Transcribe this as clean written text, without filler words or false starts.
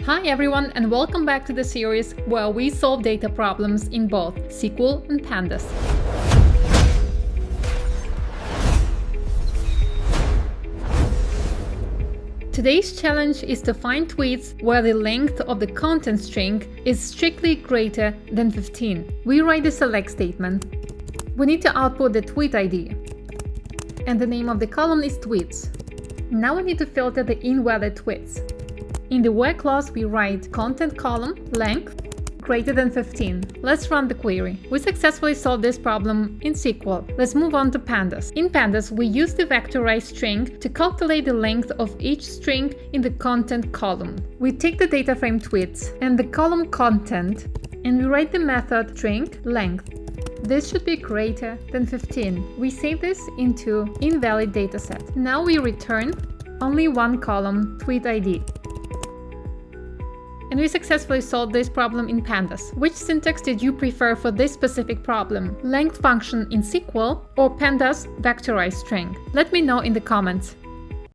Hi everyone, and welcome back to the series where we solve data problems in both SQL and Pandas. Today's challenge is to find tweets where the length of the content string is strictly greater than 15. We write the select statement. We need to output the tweet ID, and the name of the column is tweets. Now we need to filter the invalid tweets. In the where clause, we write content column length greater than 15. Let's run the query. We successfully solved this problem in SQL. Let's move on to Pandas. In Pandas, we use the vectorized string to calculate the length of each string in the content column. We take the DataFrame tweets and the column content, and we write the method string length. This should be greater than 15. We save this into invalid dataset. Now we return only one column, tweet ID. And we successfully solved this problem in Pandas. Which syntax did you prefer for this specific problem? Length function in SQL or Pandas vectorized string? Let me know in the comments.